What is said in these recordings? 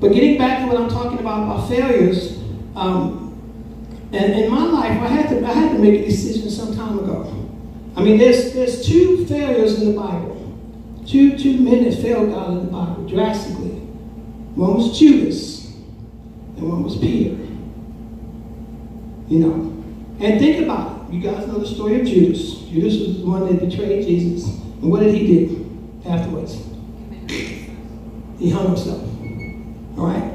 But getting back to what I'm talking about failures, and in my life, I had to make a decision some time ago. I mean, there's two failures in the Bible. Two men that failed God in the Bible drastically. One was Judas, and one was Peter. You know, and think about it. You guys know the story of Judas. Judas was the one that betrayed Jesus. And what did he do afterwards? He hung himself. All right?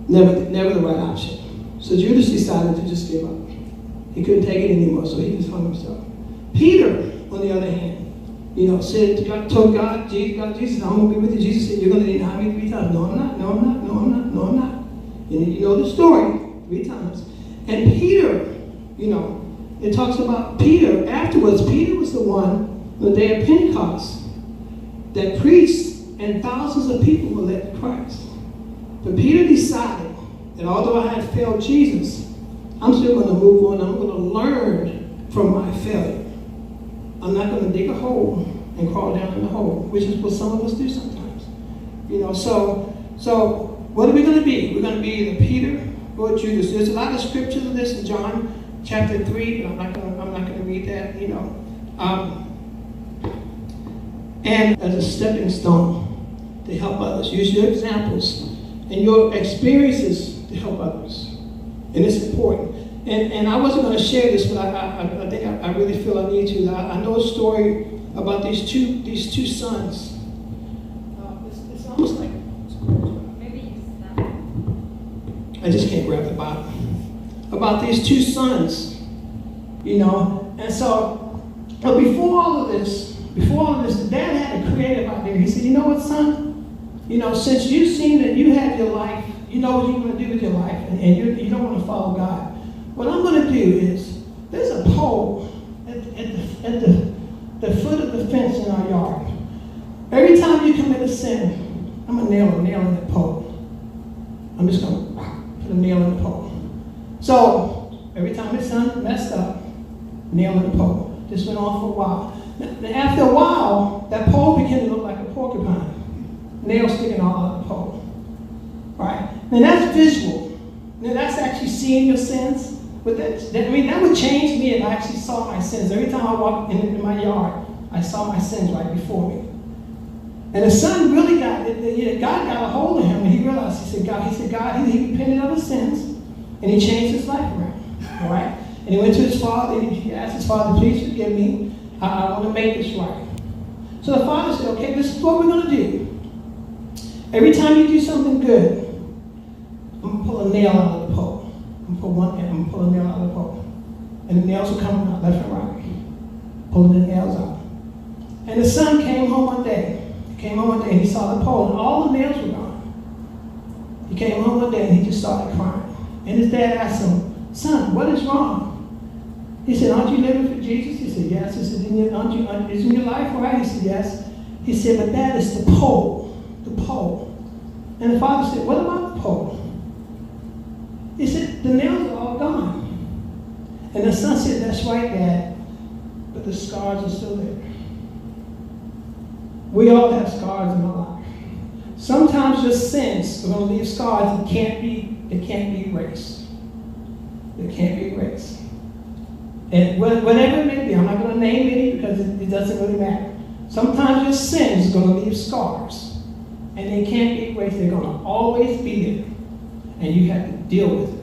Never the right option. So Judas decided to just give up. He couldn't take it anymore, so he just hung himself. Peter, on the other hand, you know, told God, Jesus, I'm going to be with you. Jesus said, you're going to deny me 3 times. No, I'm not. No, I'm not. No, I'm not. No, I'm not. And you know the story 3 times. And Peter, you know, it talks about Peter. Afterwards, Peter was the one on the day of Pentecost that preached, and thousands of people were led to Christ. But Peter decided that although I had failed Jesus, I'm still going to move on. I'm going to learn from my failure. I'm not going to dig a hole and crawl down in the hole, which is what some of us do sometimes. You know, so what are we going to be? We're going to be either Peter or Judas. There's a lot of scriptures on this in John chapter 3, but I'm not going to read that. You know, and as a stepping stone to help others. Use your examples and your experiences to help others, and it's important. And I wasn't going to share this, but I think I really feel I need to. I know a story about these two sons. It's almost like I just can't grab the bottom. About these 2 sons, you know. And so, but before all of this, the dad had a creative idea. He said, you know what, son? You know, since you've seen that you have your life, you know what you're going to do with your life, and you don't want to follow God. What I'm going to do is, there's a pole at the foot of the fence in our yard. Every time you commit a sin, I'm going to nail a nail in that pole. I'm just going to put a nail in the pole. So, every time his son messed up, nail in the pole. This went on for a while. Now, after a while, that pole began to look like a porcupine. Nails sticking all out of the pole. Right? Now that's visual. Now that's actually seeing your sins. But that would change me if I actually saw my sins. Every time I walked into my yard, I saw my sins right before me. And the son really God got a hold of him, and he realized, he repented of his sins, and he changed his life around. All right? And he went to his father, and he asked his father, please forgive me. I want to make this right. So the father said, okay, this is what we're going to do. Every time you do something good, I'm going to pull a nail out of the pole. I'm going to pull a nail out of the pole. And the nails will come out left and right. Pulling the nails out. And the son came home one day. And he saw the pole, and all the nails were gone. He came home one day and he just started crying. And his dad asked him, son, what is wrong? He said, aren't you living for Jesus? He said, yes. He said, isn't your life right? He said, yes. He said, but that is the pole. The pole. And the father said, what about the pole? He said, the nails are all gone. And the son said, that's right, Dad, but the scars are still there. We all have scars in our life. Sometimes your sins are going to leave scars that can't be erased. They can't be erased. And whatever it may be, I'm not going to name any because it doesn't really matter. Sometimes your sins are going to leave scars, and they can't be erased. They're going to always be there, and you have to deal with it.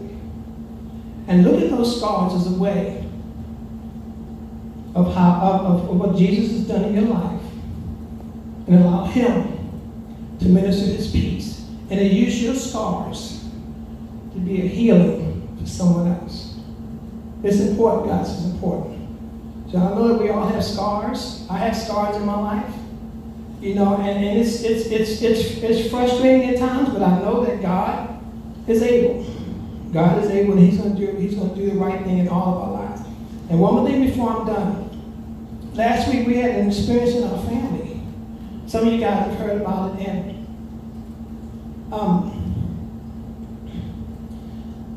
And look at those scars as a way of what Jesus has done in your life, and allow Him to minister His peace, and to use your scars to be a healing for someone else. It's important, guys. It's important. So I know that we all have scars. I have scars in my life, you know, and it's frustrating at times, but I know that God is able. God is able, and He's going to do the right thing in all of our lives. And one more thing before I'm done. Last week we had an experience in our family. Some of you guys have heard about it, and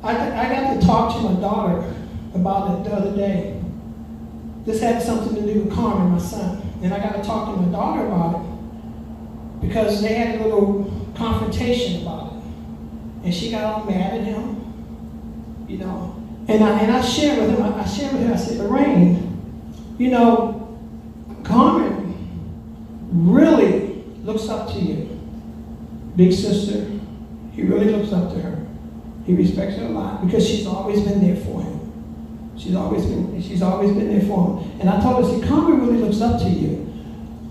I got to talk to my daughter about it the other day. This had something to do with Carmen, my son. And I got to talk to my daughter about it because they had a little confrontation about it. and she got all mad at him, you know. And I shared with him, I said, Lorraine, you know, Carmen really looks up to you. Big sister, he really looks up to her. He respects her a lot because she's always been there for him. She's always been there for him. And I told her, see, Carmen really looks up to you,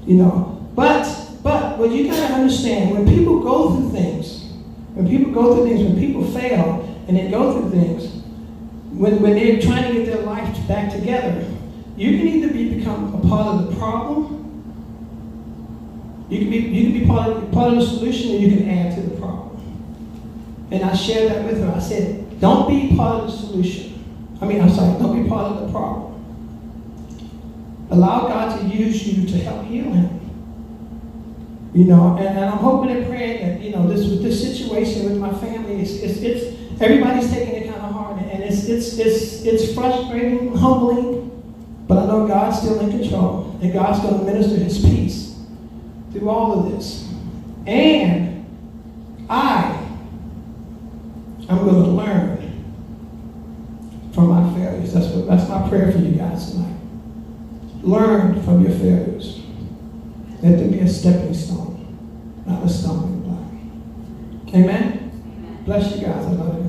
you know. But what you gotta understand, when people go through things, when people fail and they go through things, when they're trying to get their life back together, you can either become a part of the problem, you can be part of the solution, or you can add to the problem. And I shared that with her. I said, don't be part of the solution. Don't be part of the problem. Allow God to use you to help heal him. You know, and I'm hoping and praying that, you know, this situation with my family, it's everybody's taking it kind of hard, and it's frustrating, humbling, but I know God's still in control, and God's going to minister his peace through all of this. And I'm going to learn from my failures. That's my prayer for you guys tonight. Learn from your failures. Let them be a stepping stone, not a stumbling block. Amen? Bless you guys. I love you.